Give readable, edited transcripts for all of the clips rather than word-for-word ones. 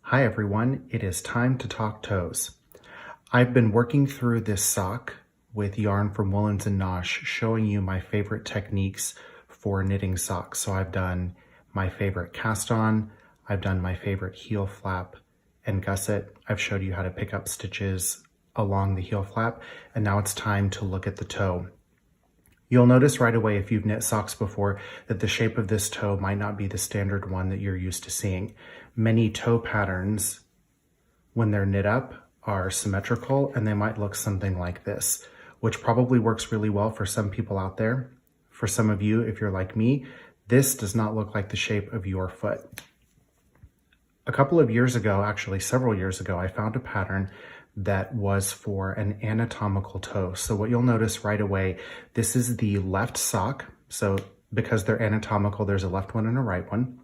Hi everyone, it is time to talk toes. I've been working through this sock with yarn from Woolens and Nosh, showing you my favorite techniques for knitting socks. So I've done my favorite cast on, I've done my favorite heel flap and gusset. I've showed you how to pick up stitches along the heel flap, and now it's time to look at the toe. You'll notice right away if you've knit socks before that the shape of this toe might not be the standard one that you're used to seeing. Many toe patterns, when they're knit up, are symmetrical and they might look something like this, which probably works really well for some people out there. For some of you, if you're like me, this does not look like the shape of your foot. A couple of years ago, actually several years ago, I found a pattern that was for an anatomical toe. So what you'll notice right away, this is the left sock. So because they're anatomical, there's a left one and a right one.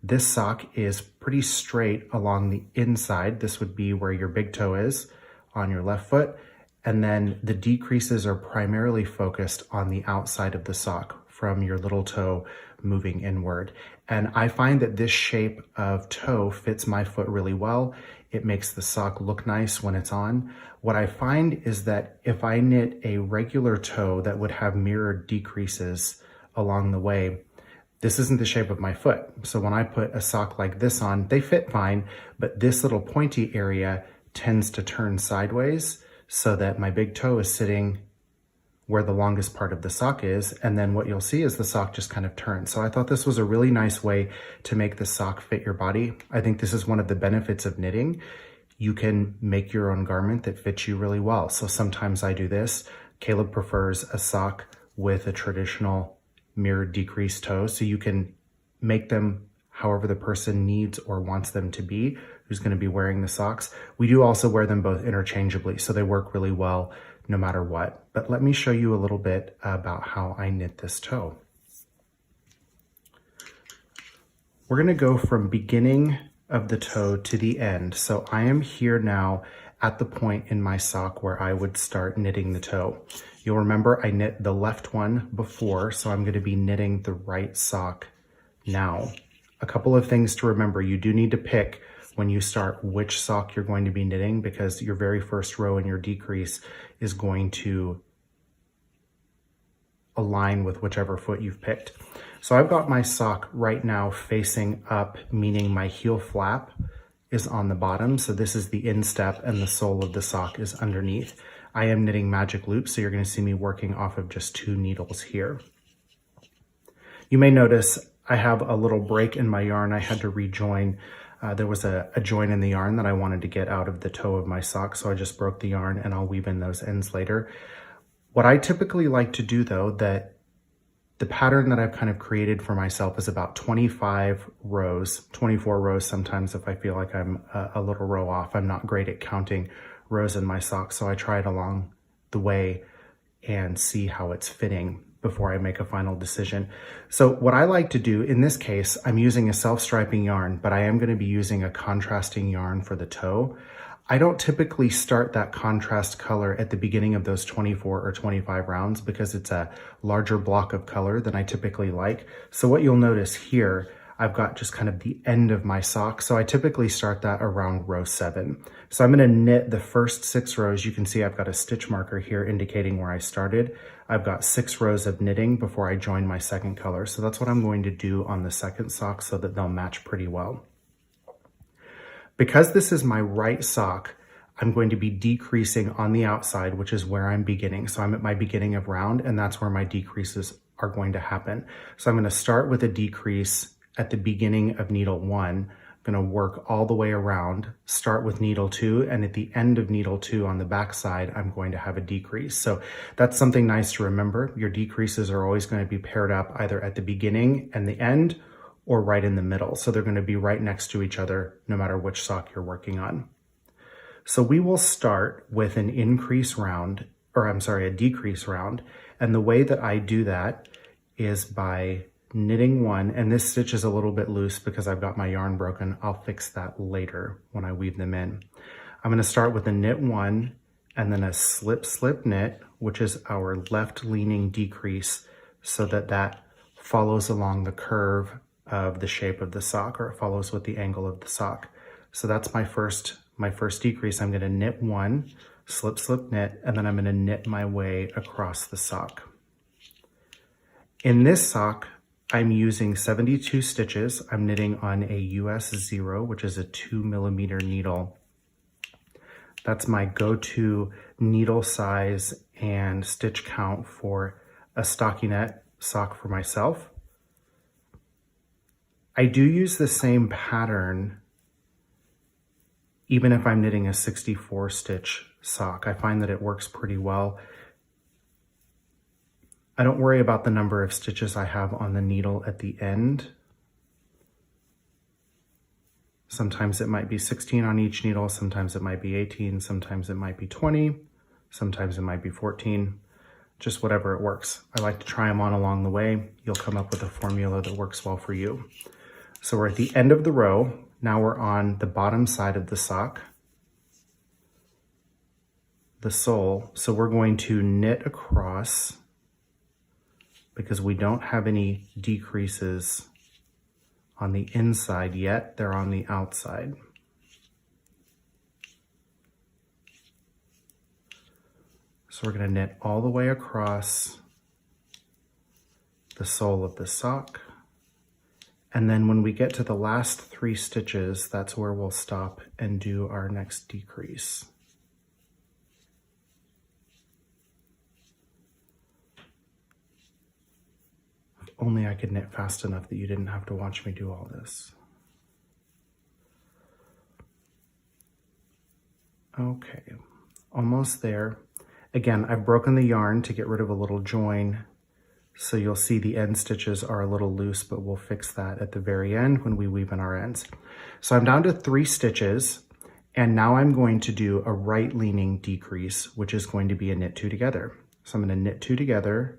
This sock is pretty straight along the inside. This would be where your big toe is on your left foot. And then the decreases are primarily focused on the outside of the sock from your little toe moving inward. And I find that this shape of toe fits my foot really well. It makes the sock look nice when it's on. What I find is that if I knit a regular toe that would have mirrored decreases along the way, this isn't the shape of my foot. So when I put a sock like this on, they fit fine, but this little pointy area tends to turn sideways so that my big toe is sitting where the longest part of the sock is, and then what you'll see is the sock just kind of turns. So I thought this was a really nice way to make the sock fit your body. I think this is one of the benefits of knitting. You can make your own garment that fits you really well. So sometimes I do this. Caleb prefers a sock with a traditional mirrored decreased toe, so you can make them however the person needs or wants them to be, who's going to be wearing the socks. We do also wear them both interchangeably, so they work really well no matter what. But let me show you a little bit about how I knit this toe. We're going to go from beginning of the toe to the end. So I am here now at the point in my sock where I would start knitting the toe. You'll remember I knit the left one before, so I'm going to be knitting the right sock now. A couple of things to remember. You do need to pick when you start which sock you're going to be knitting, because your very first row in your decrease is going to align with whichever foot you've picked. So I've got my sock right now facing up, meaning my heel flap is on the bottom. So this is the instep and the sole of the sock is underneath. I am knitting magic loops, so you're going to see me working off of just 2 needles here. You may notice I have a little break in my yarn. I had to rejoin. There was a join in the yarn that I wanted to get out of the toe of my sock, so I just broke the yarn and I'll weave in those ends later. What I typically like to do though, that the pattern that I've kind of created for myself is about 25 rows, 24 rows sometimes if I feel like I'm a little row off. I'm not great at counting rows in my sock, so I try it along the way and see how it's fitting before I make a final decision. So what I like to do, in this case, I'm using a self-striping yarn, but I am going to be using a contrasting yarn for the toe. I don't typically start that contrast color at the beginning of those 24 or 25 rounds because it's a larger block of color than I typically like. So what you'll notice here, I've got just kind of the end of my sock. So I typically start that around row 7. So I'm going to knit the first 6 rows. You can see I've got a stitch marker here indicating where I started. I've got 6 rows of knitting before I join my second color. So that's what I'm going to do on the second sock so that they'll match pretty well. Because this is my right sock, I'm going to be decreasing on the outside, which is where I'm beginning. So I'm at my beginning of round, and that's where my decreases are going to happen. So I'm going to start with a decrease at the beginning of needle 1. I'm going to work all the way around, start with needle 2, and at the end of needle 2 on the back side, I'm going to have a decrease. So that's something nice to remember. Your decreases are always going to be paired up either at the beginning and the end or right in the middle. So they're going to be right next to each other no matter which sock you're working on. So we will start with an increase round, or I'm sorry, a decrease round. And the way that I do that is by knitting 1, and this stitch is a little bit loose because I've got my yarn broken. I'll fix that later when I weave them in. I'm going to start with a knit 1 and then a slip slip knit, which is our left leaning decrease, so that that follows along the curve of the shape of the sock, or it follows with the angle of the sock. So that's my first decrease. I'm going to knit one, slip, slip, knit, and then I'm going to knit my way across the sock. In this sock, I'm using 72 stitches. I'm knitting on a US 0, which is a 2mm needle. That's my go-to needle size and stitch count for a stockinette sock for myself. I do use the same pattern even if I'm knitting a 64 stitch sock. I find that it works pretty well. I don't worry about the number of stitches I have on the needle at the end. Sometimes it might be 16 on each needle, sometimes it might be 18, sometimes it might be 20, sometimes it might be 14, just whatever it works. I like to try them on along the way. You'll come up with a formula that works well for you. So we're at the end of the row. Now we're on the bottom side of the sock, the sole. So we're going to knit across because we don't have any decreases on the inside yet. They're on the outside. So we're going to knit all the way across the sole of the sock. And then when we get to the last 3 stitches, that's where we'll stop and do our next decrease. If only I could knit fast enough that you didn't have to watch me do all this. Okay, almost there. Again, I've broken the yarn to get rid of a little join. So you'll see the end stitches are a little loose, but we'll fix that at the very end when we weave in our ends. So I'm down to 3 stitches, and now I'm going to do a right leaning decrease, which is going to be a knit 2 together. So I'm going to knit 2 together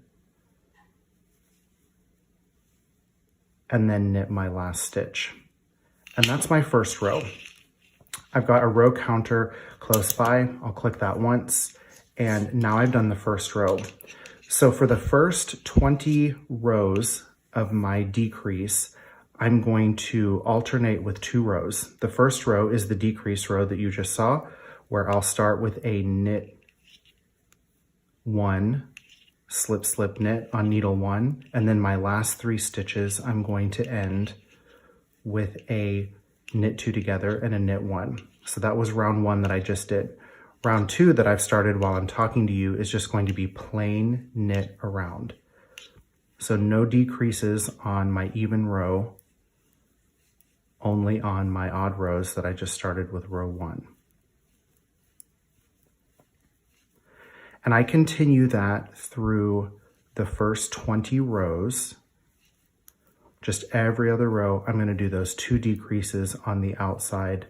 and then knit my last stitch. And that's my first row. I've got a row counter close by. I'll click that once, and now I've done the first row. So for the first 20 rows of my decrease, I'm going to alternate with 2 rows. The first row is the decrease row that you just saw, where I'll start with a knit 1, slip, slip, knit on needle 1, and then my last 3 stitches, I'm going to end with a knit 2 together and a knit 1. So that was round 1 that I just did. Round 2 that I've started while I'm talking to you is just going to be plain knit around. So no decreases on my even row, only on my odd rows that I just started with row 1. And I continue that through the first 20 rows. Just every other row, I'm going to do those 2 decreases on the outside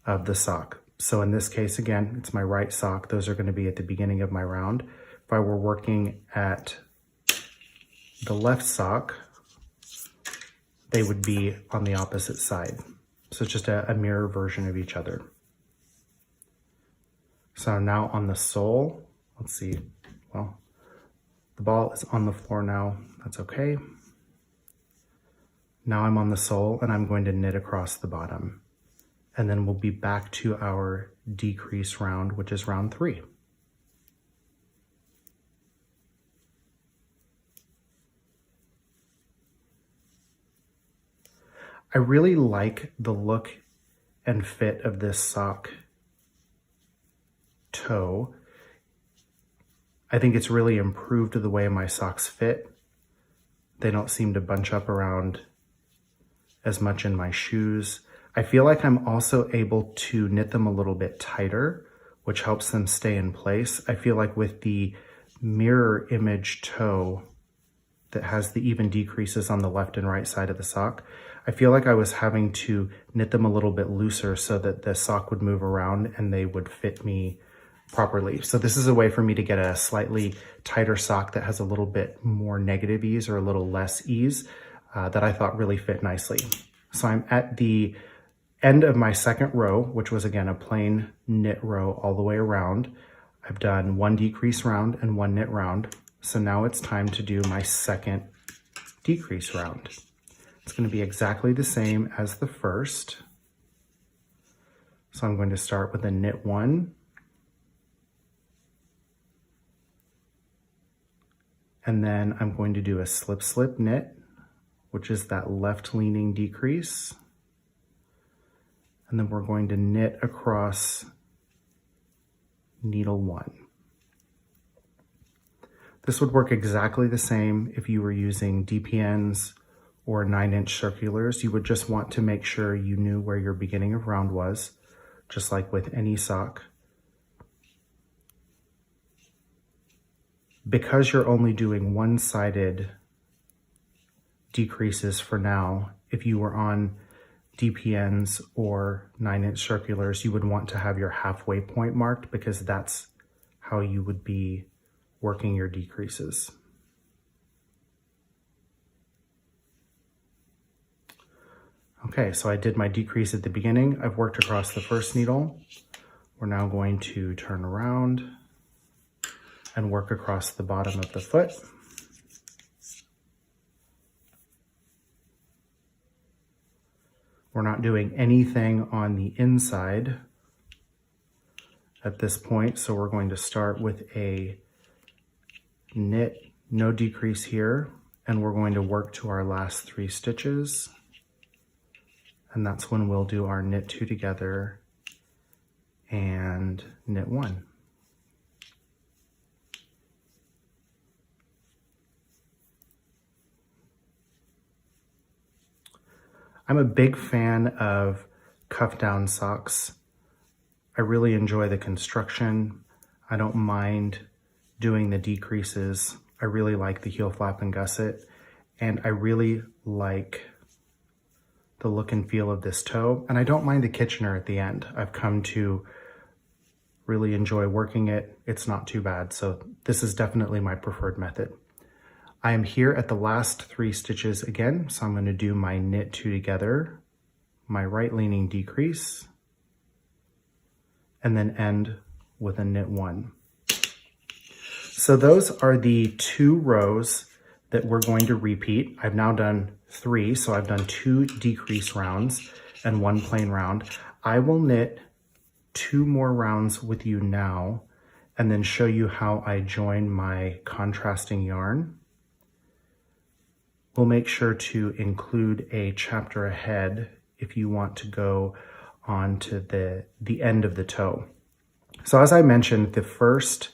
of the sock. So in this case, again, it's my right sock. Those are going to be at the beginning of my round. If I were working at the left sock, they would be on the opposite side. So it's just a mirror version of each other. So now on the sole, let's see, well, the ball is on the floor now. That's okay. Now I'm on the sole and I'm going to knit across the bottom. And then we'll be back to our decrease round, which is round 3. I really like the look and fit of this sock toe. I think it's really improved the way my socks fit. They don't seem to bunch up around as much in my shoes. I feel like I'm also able to knit them a little bit tighter, which helps them stay in place. I feel like with the mirror image toe that has the even decreases on the left and right side of the sock, I feel like I was having to knit them a little bit looser so that the sock would move around and they would fit me properly. So this is a way for me to get a slightly tighter sock that has a little bit more negative ease or a little less ease that I thought really fit nicely. So I'm at the end of my second row, which was again a plain knit row all the way around. I've done 1 decrease round and 1 knit round. So now it's time to do my second decrease round. It's going to be exactly the same as the first. So I'm going to start with a knit 1, and then I'm going to do a slip slip knit, which is that left leaning decrease, and then we're going to knit across needle 1. This would work exactly the same if you were using DPNs or 9-inch circulars. You would just want to make sure you knew where your beginning of round was, just like with any sock. Because you're only doing one-sided decreases for now, if you were on DPNs or 9-inch circulars, you would want to have your halfway point marked, because that's how you would be working your decreases. Okay, so I did my decrease at the beginning. I've worked across the first needle. We're now going to turn around and work across the bottom of the foot. We're not doing anything on the inside at this point, so we're going to start with a knit, no decrease here, and we're going to work to our last 3 stitches, and that's when we'll do our knit 2 together and knit 1. I'm a big fan of cuff down socks. I really enjoy the construction. I don't mind doing the decreases. I really like the heel flap and gusset, and I really like the look and feel of this toe, and I don't mind the Kitchener at the end. I've come to really enjoy working it. It's not too bad, so this is definitely my preferred method. I am here at the last 3 stitches again, so I'm going to do my knit 2 together, my right leaning decrease, and then end with a knit 1. So those are the 2 rows that we're going to repeat. I've now done 3, so I've done 2 decrease rounds and 1 plain round. I will knit 2 more rounds with you now and then show you how I join my contrasting yarn. We'll make sure to include a chapter ahead if you want to go on to the end of the toe. So as I mentioned, the first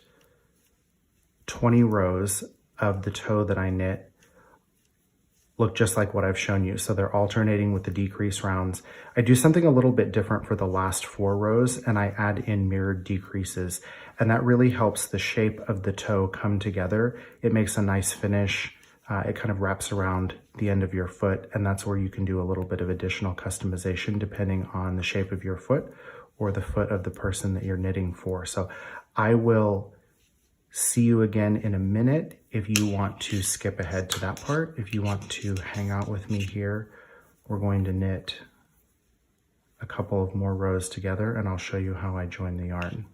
20 rows of the toe that I knit look just like what I've shown you. So they're alternating with the decrease rounds. I do something a little bit different for the last 4 rows, and I add in mirrored decreases. And that really helps the shape of the toe come together. It makes a nice finish. It kind of wraps around the end of your foot, and that's where you can do a little bit of additional customization depending on the shape of your foot or the foot of the person that you're knitting for. So I will see you again in a minute if you want to skip ahead to that part. If you want to hang out with me here, we're going to knit a couple of more rows together, and I'll show you how I join the yarn.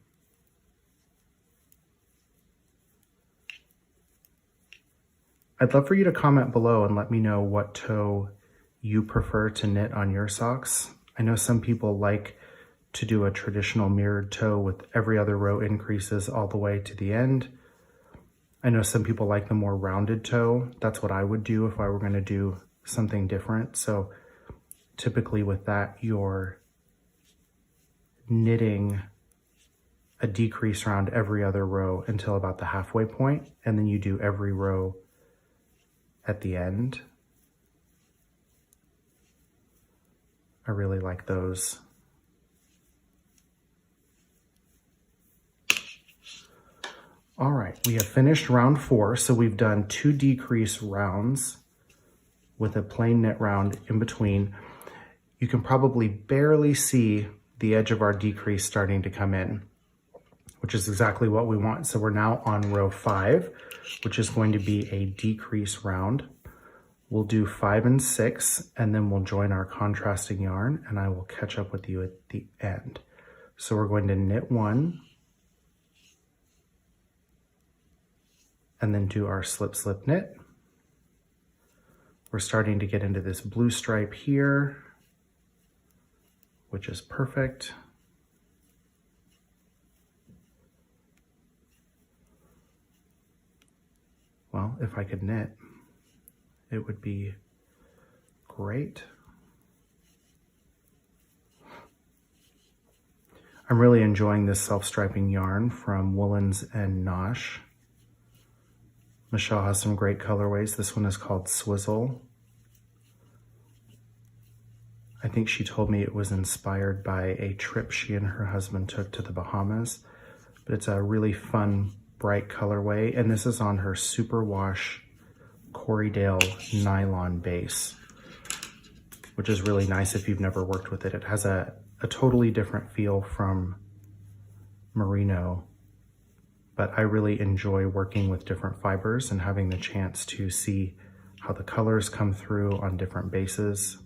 I'd love for you to comment below and let me know what toe you prefer to knit on your socks. I know some people like to do a traditional mirrored toe with every other row increases all the way to the end. I know some people like the more rounded toe. That's what I would do if I were going to do something different. So typically with that, you're knitting a decrease round every other row until about the halfway point, and then you do every row at the end. I really like those. All right, we have finished round 4, so we've done 2 decrease rounds with a plain knit round in between. You can probably barely see the edge of our decrease starting to come in, which is exactly what we want. So we're now on row 5, which is going to be a decrease round. We'll do 5 and 6, and then we'll join our contrasting yarn, and I will catch up with you at the end. So we're going to knit 1, and then do our slip slip knit. We're starting to get into this blue stripe here, which is perfect. well, if I could knit, it would be great. I'm really enjoying this self-striping yarn from Woolens and Nosh. Michelle has some great colorways. This one is called Swizzle. I think she told me it was inspired by a trip she and her husband took to the Bahamas, but it's a really fun, bright colorway, and this is on her Superwash Corriedale nylon base, which is really nice if you've never worked with it. It has a totally different feel from merino, but I really enjoy working with different fibers and having the chance to see how the colors come through on different bases.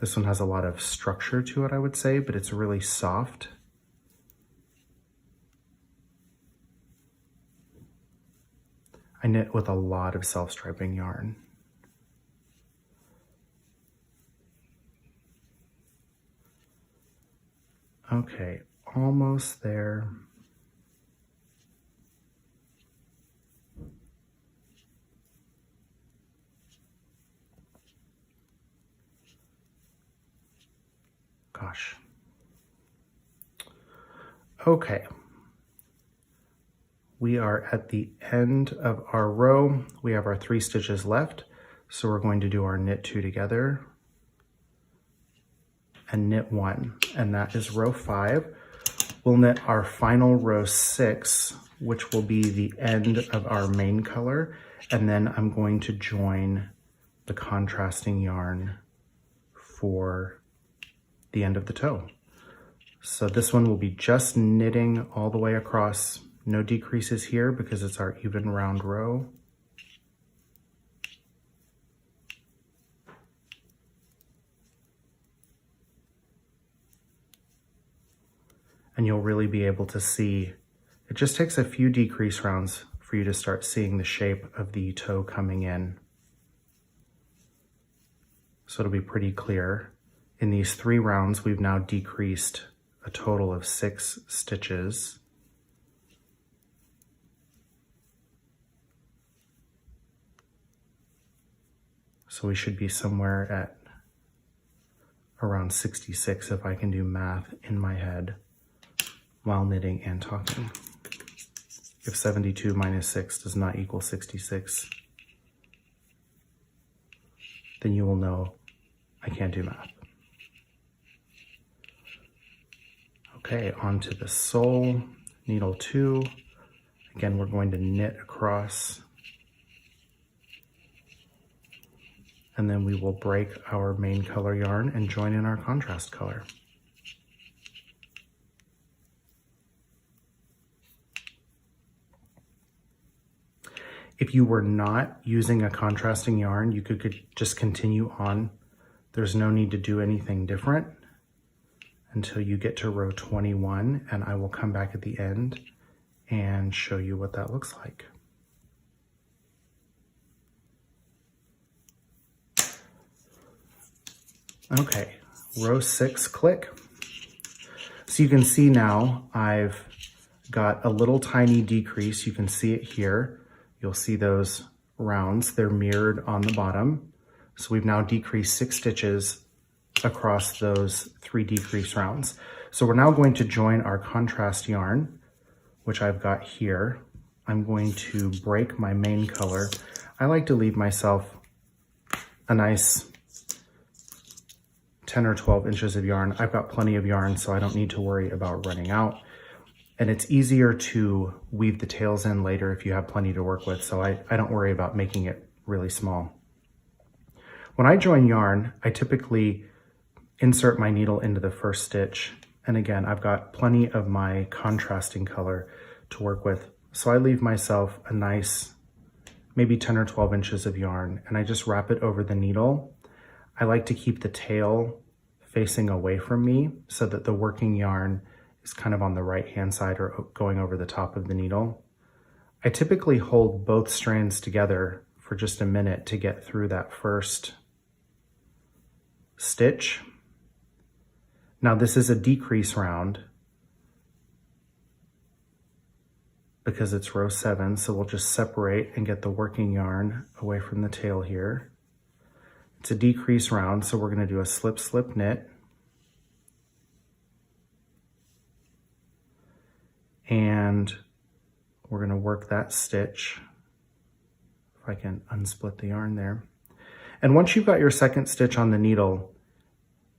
This one has a lot of structure to it, I would say, but it's really soft. I knit with a lot of self-striping yarn. Okay, almost there. Gosh. Okay. We are at the end of our row. We have our 3 stitches left. So we're going to do our knit 2 together and knit 1, and that is row 5. We'll knit our final row 6, which will be the end of our main color, and then I'm going to join the contrasting yarn for the end of the toe. So this one will be just knitting all the way across, no decreases here because it's our even round row. And you'll really be able to see, it just takes a few decrease rounds for you to start seeing the shape of the toe coming in. So it'll be pretty clear. In these 3 rounds, we've now decreased a total of 6 stitches. So we should be somewhere at around 66 if I can do math in my head while knitting and talking. If 72 minus 6 does not equal 66, then you will know I can't do math. Okay, onto the sole, needle 2. Again, we're going to knit across, and then we will break our main color yarn and join in our contrast color. If you were not using a contrasting yarn, you could just continue on. There's no need to do anything different until you get to row 21, and I will come back at the end and show you what that looks like. Okay, row 6, click. So you can see now I've got a little tiny decrease. You can see it here. You'll see those rounds, they're mirrored on the bottom. So we've now decreased 6 stitches across those 3 decrease rounds. So we're now going to join our contrast yarn, which I've got here. I'm going to break my main color. I like to leave myself a nice 10 or 12 inches of yarn. I've got plenty of yarn, so I don't need to worry about running out. And it's easier to weave the tails in later if you have plenty to work with, so I don't worry about making it really small. When I join yarn, I typically insert my needle into the first stitch. And again, I've got plenty of my contrasting color to work with. So I leave myself a nice, maybe 10 or 12 inches of yarn, and I just wrap it over the needle. I like to keep the tail facing away from me so that the working yarn is kind of on the right-hand side or going over the top of the needle. I typically hold both strands together for just a minute to get through that first stitch. Now this is a decrease round, because it's row 7. So we'll just separate and get the working yarn away from the tail here. It's a decrease round, so we're going to do a slip, slip, knit. And we're going to work that stitch. If I can unsplit the yarn there. And once you've got your second stitch on the needle,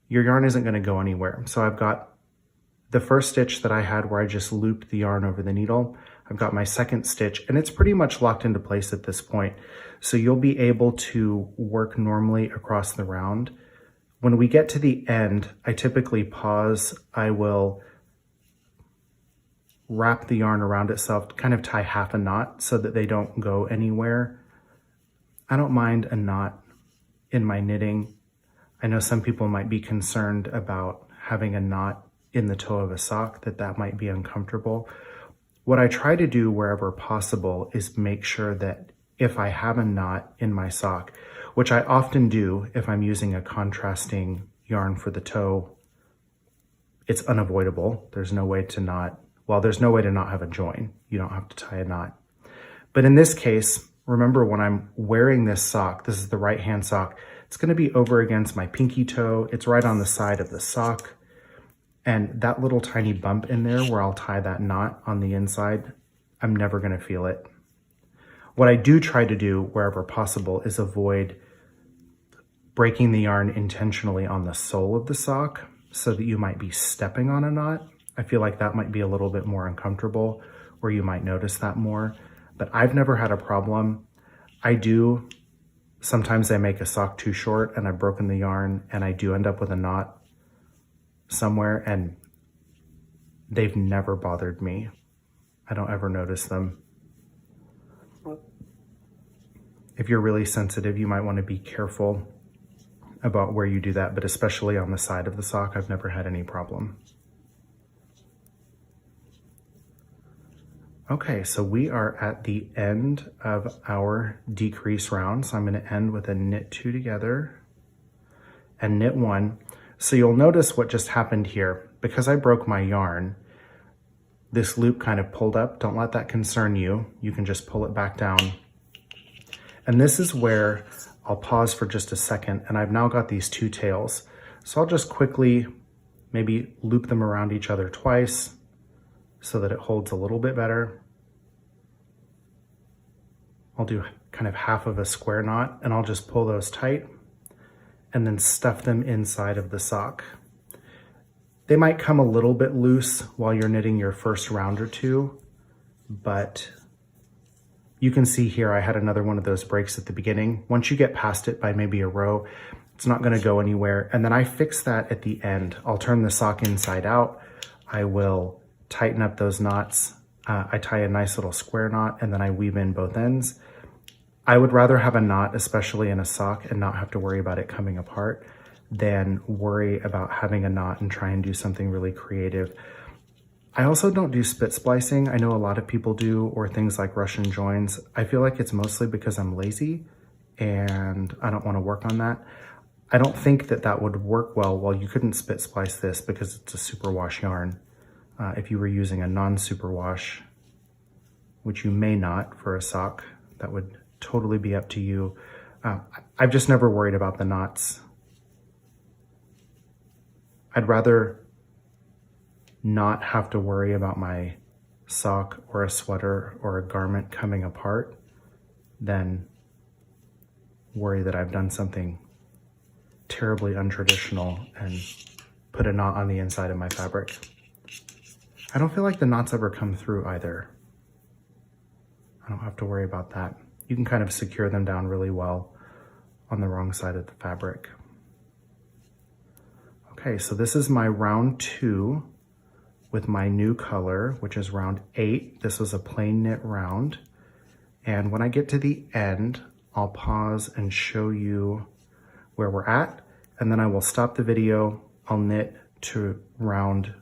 your yarn isn't going to go anywhere. So I've got the first stitch that I had where I just looped the yarn over the needle. I've got my second stitch, and it's pretty much locked into place at this point. So you'll be able to work normally across the round. When we get to the end, I typically pause. I will wrap the yarn around itself, kind of tie half a knot so that they don't go anywhere. I don't mind a knot in my knitting. I know some people might be concerned about having a knot in the toe of a sock, that might be uncomfortable. What I try to do wherever possible is make sure that if I have a knot in my sock, which I often do if I'm using a contrasting yarn for the toe, it's unavoidable. There's no way to not, well, there's no way to not have a join. You don't have to tie a knot. But in this case, remember when I'm wearing this sock, this is the right hand sock, it's going to be over against my pinky toe. It's right on the side of the sock. And that little tiny bump in there where I'll tie that knot on the inside, I'm never going to feel it. What I do try to do wherever possible is avoid breaking the yarn intentionally on the sole of the sock so that you might be stepping on a knot. I feel like that might be a little bit more uncomfortable, or you might notice that more. But I've never had a problem. Sometimes I make a sock too short and I've broken the yarn and I do end up with a knot somewhere, and they've never bothered me. I don't ever notice them. If you're really sensitive, you might want to be careful about where you do that, but especially on the side of the sock, I've never had any problem. Okay, so we are at the end of our decrease round. So I'm going to end with a knit 2 together and knit 1. So you'll notice what just happened here. Because I broke my yarn, this loop kind of pulled up. Don't let that concern you. You can just pull it back down. And this is where I'll pause for just a second, and I've now got these 2 tails. So I'll just quickly maybe loop them around each other twice so that it holds a little bit better. I'll do kind of half of a square knot, and I'll just pull those tight and then stuff them inside of the sock. They might come a little bit loose while you're knitting your first round or two, but you can see here I had another one of those breaks at the beginning. Once you get past it by maybe a row, it's not going to go anywhere. And then I fix that at the end. I'll turn the sock inside out. I will tighten up those knots. I tie a nice little square knot, and then I weave in both ends. I would rather have a knot, especially in a sock, and not have to worry about it coming apart than worry about having a knot and try and do something really creative. I also don't do spit splicing. I know a lot of people do, or things like Russian joins. I feel like it's mostly because I'm lazy and I don't want to work on that. I don't think that that would work well. You couldn't spit splice this because it's a superwash yarn. If you were using a non-superwash, which you may not for a sock, that would totally be up to you. I've just never worried about the knots. I'd rather not have to worry about my sock or a sweater or a garment coming apart than worry that I've done something terribly untraditional and put a knot on the inside of my fabric. I don't feel like the knots ever come through either. I don't have to worry about that. You can kind of secure them down really well on the wrong side of the fabric. Okay, so this is my round 2 with my new color, which is round 8. This was a plain knit round. And when I get to the end, I'll pause and show you where we're at, and then I will stop the video. I'll knit to round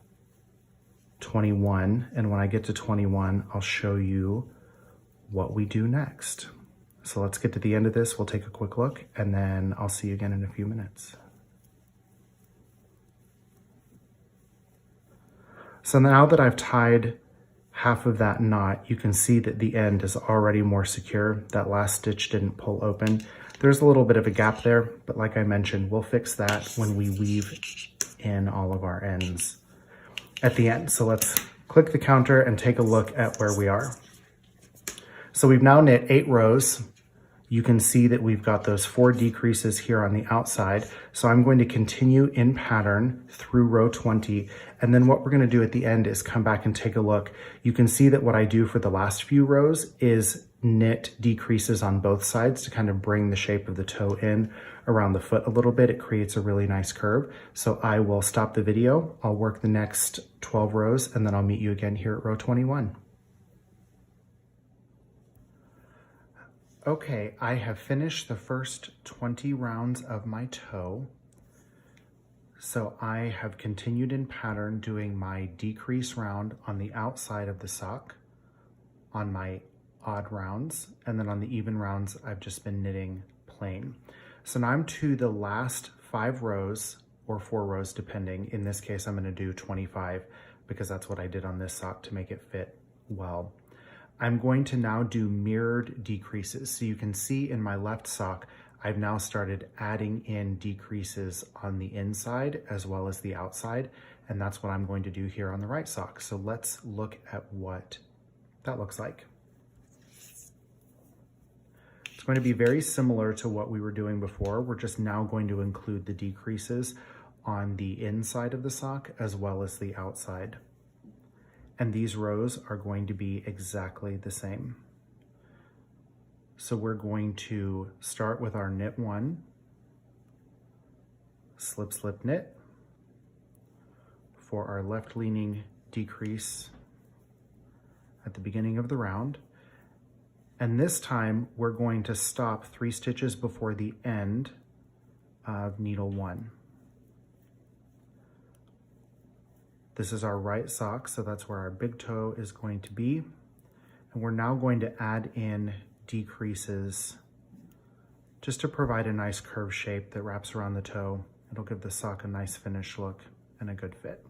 21, and when I get to 21, I'll show you what we do next. So let's get to the end of this. We'll take a quick look, and then I'll see you again in a few minutes. So now that I've tied half of that knot, you can see that the end is already more secure. That last stitch didn't pull open. There's a little bit of a gap there, but like I mentioned, we'll fix that when we weave in all of our ends at the end. So let's click the counter and take a look at where we are. So we've now knit 8 rows. You can see that we've got those 4 decreases here on the outside. So I'm going to continue in pattern through row 20. And then what we're going to do at the end is come back and take a look. You can see that what I do for the last few rows is knit decreases on both sides to kind of bring the shape of the toe in around the foot a little bit. It creates a really nice curve. So I will stop the video. I'll work the next 12 rows and then I'll meet you again here at row 21. Okay, I have finished the first 20 rounds of my toe. So I have continued in pattern doing my decrease round on the outside of the sock on my odd rounds, and then on the even rounds, I've just been knitting plain. So now I'm to the last 5 rows or 4 rows depending. In this case, I'm gonna do 25 because that's what I did on this sock to make it fit well. I'm going to now do mirrored decreases. So you can see in my left sock, I've now started adding in decreases on the inside as well as the outside. And that's what I'm going to do here on the right sock. So let's look at what that looks like. It's going to be very similar to what we were doing before. We're just now going to include the decreases on the inside of the sock as well as the outside. And these rows are going to be exactly the same. So we're going to start with our knit 1, slip, slip, knit for our left leaning decrease at the beginning of the round. And this time we're going to stop 3 stitches before the end of needle 1. This is our right sock, so that's where our big toe is going to be. And we're now going to add in decreases just to provide a nice curve shape that wraps around the toe. It'll give the sock a nice finished look and a good fit.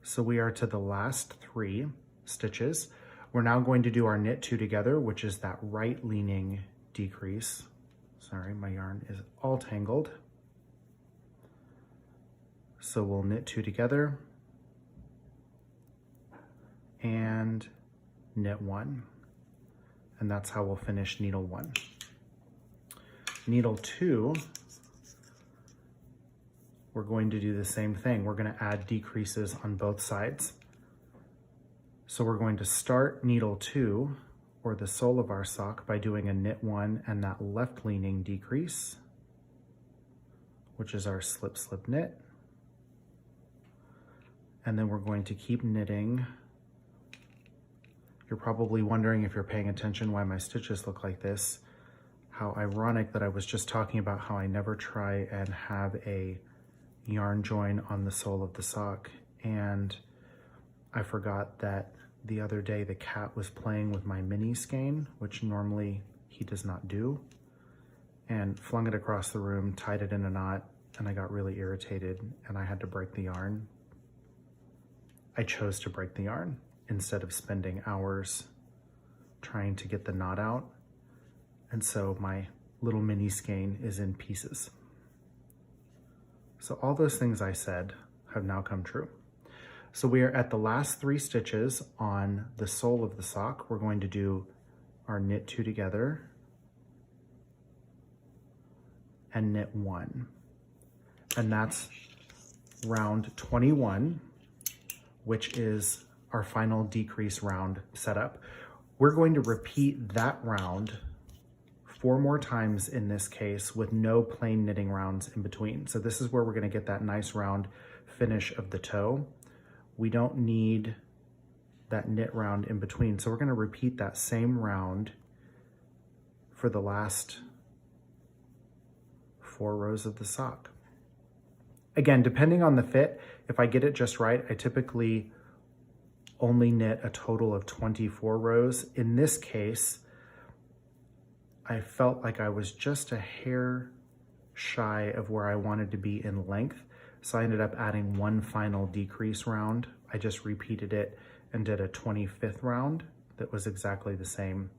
So we are to the last 3 stitches. We're now going to do our knit 2 together, which is that right leaning decrease. Sorry, my yarn is all tangled. So we'll knit 2 together and knit 1. And that's how we'll finish needle 1. Needle 2, we're going to do the same thing. We're going to add decreases on both sides. So we're going to start needle 2, or the sole of our sock, by doing a knit 1 and that left leaning decrease, which is our slip, slip, knit. And then we're going to keep knitting. You're probably wondering, if you're paying attention, why my stitches look like this. How ironic that I was just talking about how I never try and have a yarn join on the sole of the sock. And I forgot that the other day the cat was playing with my mini skein, which normally he does not do, and flung it across the room, tied it in a knot, and I got really irritated and I had to break the yarn. I chose to break the yarn instead of spending hours trying to get the knot out. And so my little mini skein is in pieces. So all those things I said have now come true. So we are at the last 3 stitches on the sole of the sock. We're going to do our knit 2 together and knit 1. And that's round 21. Which is our final decrease round setup. We're going to repeat that round 4 more times in this case with no plain knitting rounds in between. So this is where we're going to get that nice round finish of the toe. We don't need that knit round in between. So we're going to repeat that same round for the last 4 rows of the sock. Again, depending on the fit, if I get it just right, I typically only knit a total of 24 rows. In this case, I felt like I was just a hair shy of where I wanted to be in length. So I ended up adding one final decrease round. I just repeated it and did a 25th round that was exactly the same.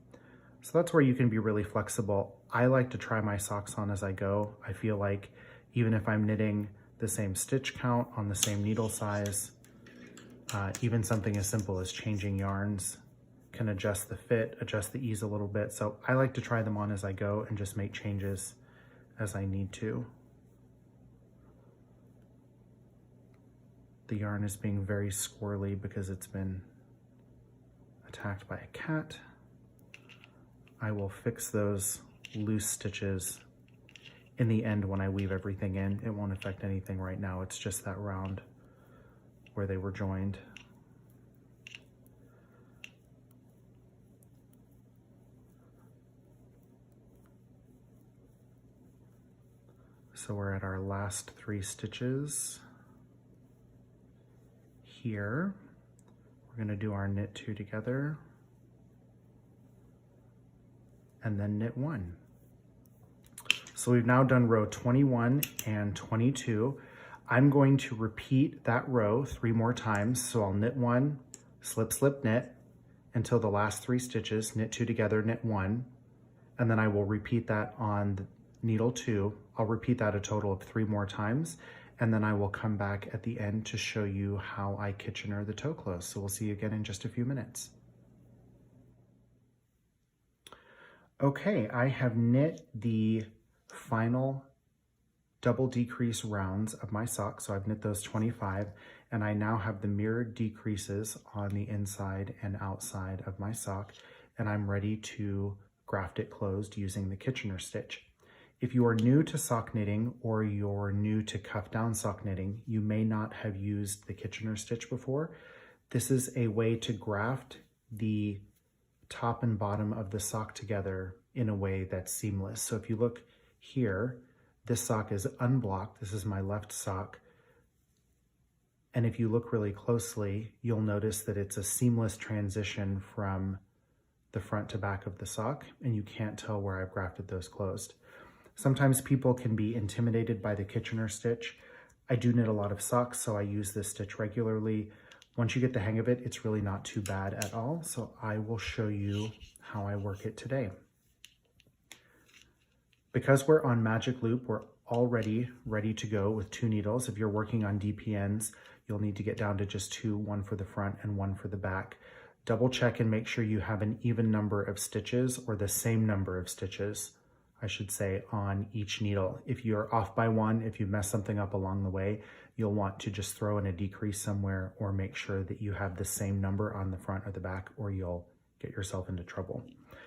So that's where you can be really flexible. I like to try my socks on as I go. I feel like even if I'm knitting the same stitch count on the same needle size, even something as simple as changing yarns can adjust the fit, adjust the ease a little bit. So I like to try them on as I go and just make changes as I need to. The yarn is being very squirrely because it's been attacked by a cat. I will fix those loose stitches in the end when I weave everything in. It won't affect anything right now. It's just that round where they were joined. So we're at our last 3 stitches here. We're going to do our knit 2 together and then knit 1. So we've now done row 21 and 22. I'm going to repeat that row 3 more times. So I'll knit 1, slip, slip, knit until the last 3 stitches, knit 2 together, knit 1, and then I will repeat that on the needle 2. I'll repeat that a total of 3 more times, and then I will come back at the end to show you how I Kitchener the toe close. So we'll see you again in just a few minutes. Okay, I have knit the final double decrease rounds of my sock. So I've knit those 25, and I now have the mirrored decreases on the inside and outside of my sock, and I'm ready to graft it closed using the Kitchener stitch. If you are new to sock knitting or you're new to cuff down sock knitting, you may not have used the Kitchener stitch before. This is a way to graft the top and bottom of the sock together in a way that's seamless. So if you look here, this sock is unblocked. This is my left sock. And if you look really closely, you'll notice that it's a seamless transition from the front to back of the sock, and you can't tell where I've grafted those closed. Sometimes people can be intimidated by the Kitchener stitch. I do knit a lot of socks, so I use this stitch regularly. Once you get the hang of it, it's really not too bad at all. So I will show you how I work it today. Because we're on magic loop, we're already ready to go with 2 needles. If you're working on DPNs, you'll need to get down to just 2, one for the front and one for the back. Double check and make sure you have an even number of stitches, or the same number of stitches, I should say, on each needle. If you're off by 1, if you mess something up along the way, you'll want to just throw in a decrease somewhere, or make sure that you have the same number on the front or the back, or you'll get yourself into trouble.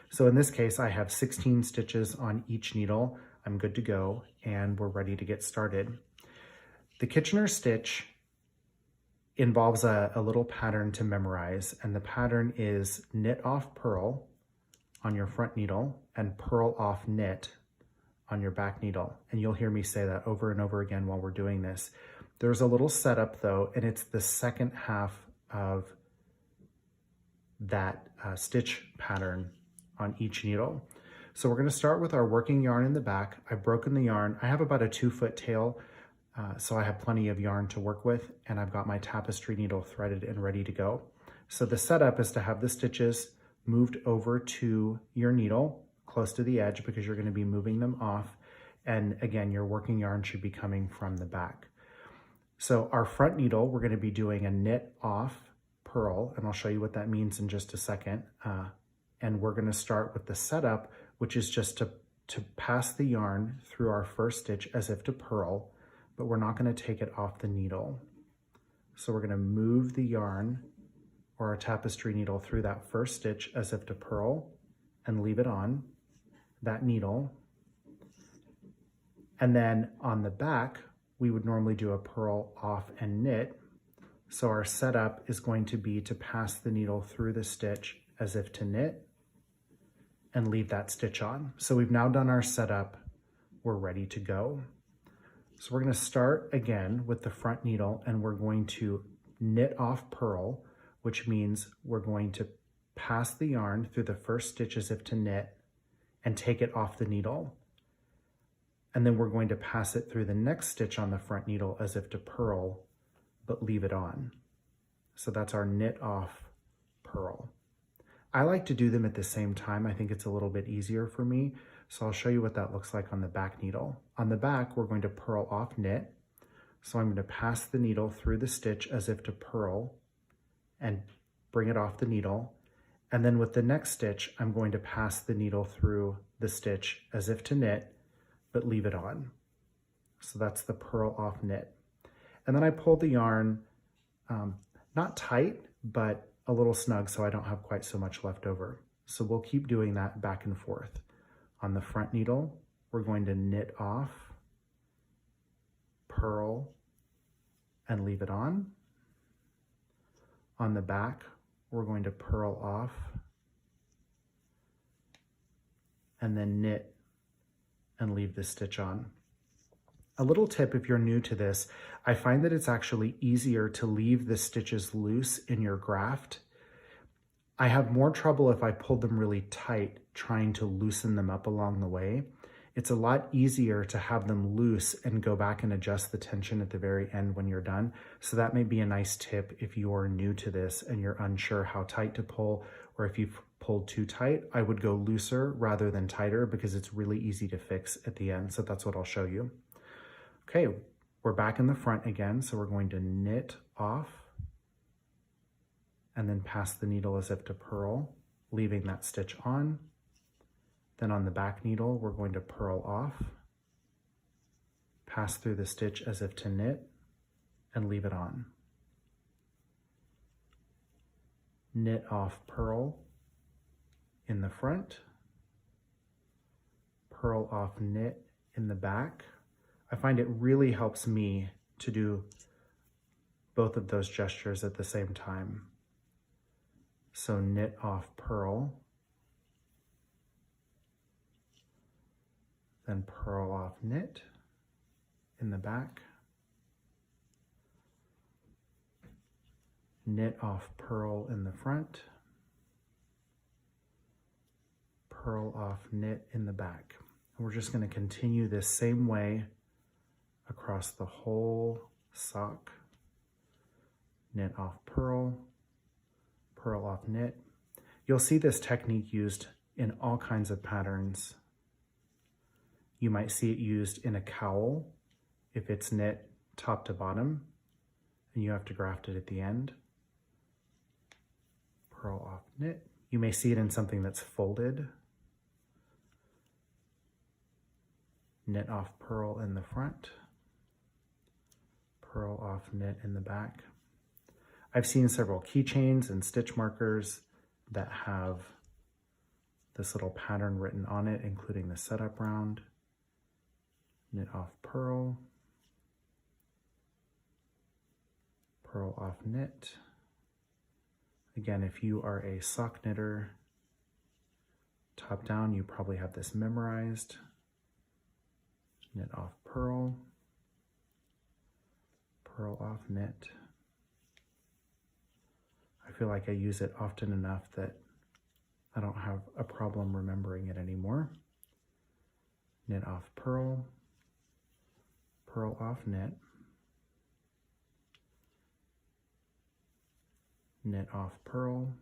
So in this case, I have 16 stitches on each needle. I'm good to go, and we're ready to get started. The Kitchener stitch involves a little pattern to memorize, and the pattern is knit off purl on your front needle and purl off knit on your back needle. And you'll hear me say that over and over again while we're doing this. There's a little setup though, and it's the second half of that stitch pattern on each needle. So we're gonna start with our working yarn in the back. I've broken the yarn. I have about a 2-foot tail, so I have plenty of yarn to work with, and I've got my tapestry needle threaded and ready to go. So the setup is to have the stitches moved over to your needle close to the edge, because you're going to be moving them off. And again, your working yarn should be coming from the back. So our front needle, we're going to be doing a knit off purl, and I'll show you what that means in just a second. And we're going to start with the setup, which is just to pass the yarn through our first stitch as if to purl, but we're not going to take it off the needle. So we're going to move the yarn or our tapestry needle through that first stitch as if to purl, and leave it on that needle. And then on the back, we would normally do a purl off and knit. So our setup is going to be to pass the needle through the stitch as if to knit and leave that stitch on. So we've now done our setup. We're ready to go. So we're going to start again with the front needle, and we're going to knit off purl, which means we're going to pass the yarn through the first stitch as if to knit and take it off the needle. And then we're going to pass it through the next stitch on the front needle as if to purl, but leave it on. So that's our knit off, purl. I like to do them at the same time. I think it's a little bit easier for me. So I'll show you what that looks like on the back needle. On the back, we're going to purl off knit. So I'm going to pass the needle through the stitch as if to purl and bring it off the needle. And then with the next stitch, I'm going to pass the needle through the stitch as if to knit, but leave it on. So that's the purl off knit. And then I pull the yarn, not tight, but a little snug so I don't have quite so much left over. So we'll keep doing that back and forth. On the front needle, we're going to knit off, purl, and leave it on. On the back, we're going to purl off, and then knit and leave the stitch on. A little tip if you're new to this, I find that it's actually easier to leave the stitches loose in your graft. I have more trouble if I pull them really tight trying to loosen them up along the way. It's a lot easier to have them loose and go back and adjust the tension at the very end when you're done. So that may be a nice tip if you're new to this and you're unsure how tight to pull, or if you've pulled too tight, I would go looser rather than tighter because it's really easy to fix at the end. So that's what I'll show you. Okay, we're back in the front again. So we're going to knit off and then pass the needle as if to purl, leaving that stitch on. Then on the back needle, we're going to purl off, pass through the stitch as if to knit, and leave it on. Knit off, purl in the front, purl off, knit in the back. I find it really helps me to do both of those gestures at the same time. So knit off, purl, then purl off, knit in the back, knit off, purl in the front, purl off, knit in the back. And we're just going to continue this same way across the whole sock. Knit off, purl, purl off, knit. You'll see this technique used in all kinds of patterns. You might see it used in a cowl if it's knit top to bottom and you have to graft it at the end. Purl off, knit. You may see it in something that's folded. Knit off, purl in the front, purl off, knit in the back. I've seen several keychains and stitch markers that have this little pattern written on it, including the setup round. Knit off, purl, purl off, knit. Again, if you are a sock knitter, top down, you probably have this memorized. Knit off, purl, purl off, knit. I feel like I use it often enough that I don't have a problem remembering it anymore. Knit off, purl, purl off, knit, knit off, purl,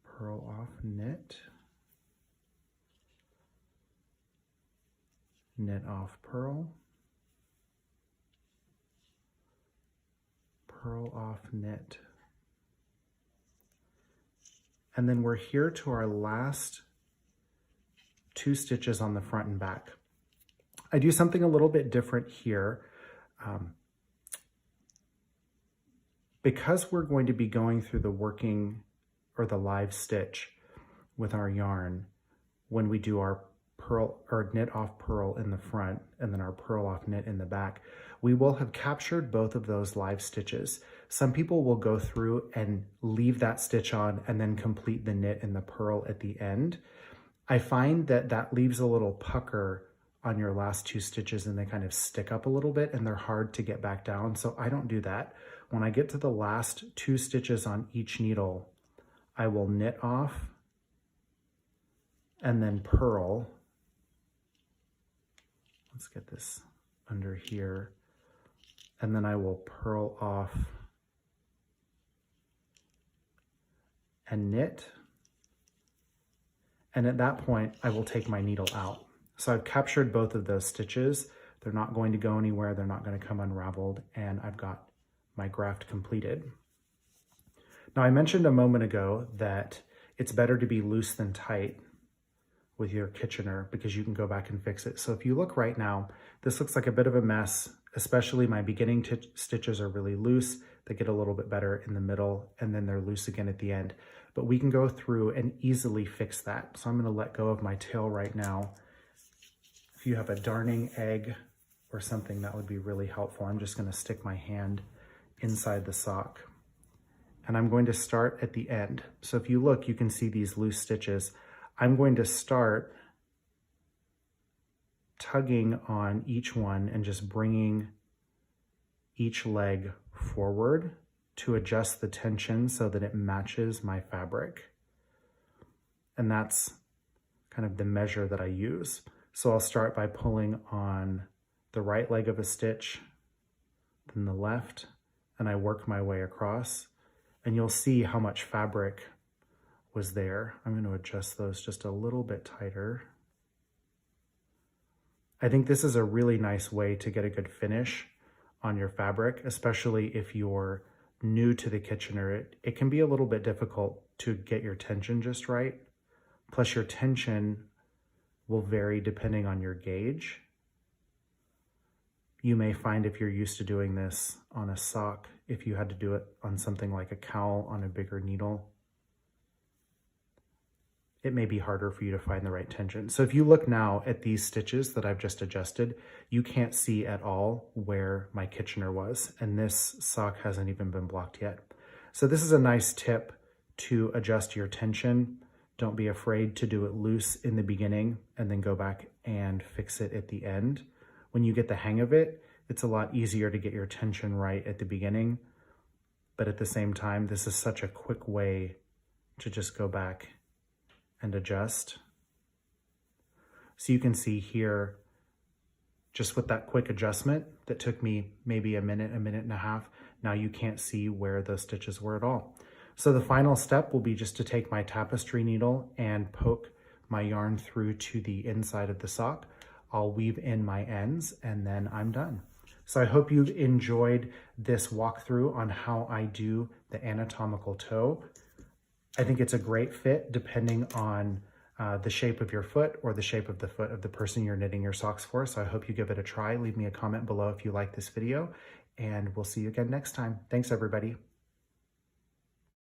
purl off, knit, knit off, purl, purl off, knit. And then we're here to our last 2 stitches on the front and back. I do something a little bit different here. Because we're going to be going through the working or the live stitch with our yarn when we do our purl or knit off, purl in the front and then our purl off, knit in the back, we will have captured both of those live stitches. Some people will go through and leave that stitch on and then complete the knit and the purl at the end. I find that that leaves a little pucker on your last 2 stitches and they kind of stick up a little bit and they're hard to get back down. So I don't do that. When I get to the last 2 stitches on each needle, I will knit off and then purl. Let's get this under here. And then I will purl off and knit. And at that point, I will take my needle out. So I've captured both of those stitches. They're not going to go anywhere. They're not going to come unraveled. And I've got my graft completed. Now, I mentioned a moment ago that it's better to be loose than tight with your Kitchener because you can go back and fix it. So if you look right now, this looks like a bit of a mess, especially my beginning stitches are really loose. They get a little bit better in the middle and then they're loose again at the end. But we can go through and easily fix that. So I'm going to let go of my tail right now. If you have a darning egg or something, that would be really helpful. I'm just going to stick my hand inside the sock. And I'm going to start at the end. So if you look, you can see these loose stitches. I'm going to start tugging on each one and just bringing each leg forward to adjust the tension so that it matches my fabric. And that's kind of the measure that I use. So I'll start by pulling on the right leg of a stitch, then the left, and I work my way across. And you'll see how much fabric was there. I'm going to adjust those just a little bit tighter. I think this is a really nice way to get a good finish on your fabric, especially if you're new to the Kitchener. It can be a little bit difficult to get your tension just right. Plus your tension will vary depending on your gauge. You may find if you're used to doing this on a sock, if you had to do it on something like a cowl on a bigger needle, it may be harder for you to find the right tension. So if you look now at these stitches that I've just adjusted, you can't see at all where my Kitchener was, and this sock hasn't even been blocked yet. So this is a nice tip to adjust your tension. Don't be afraid to do it loose in the beginning and then go back and fix it at the end. When you get the hang of it, it's a lot easier to get your tension right at the beginning. But at the same time, this is such a quick way to just go back and adjust. So you can see here, just with that quick adjustment that took me maybe a minute and a half, now you can't see where those stitches were at all. So the final step will be just to take my tapestry needle and poke my yarn through to the inside of the sock. I'll weave in my ends and then I'm done. So I hope you've enjoyed this walkthrough on how I do the anatomical toe. I think it's a great fit depending on the shape of your foot or the shape of the foot of the person you're knitting your socks for. So I hope you give it a try. Leave me a comment below if you like this video, and we'll see you again next time. Thanks, everybody.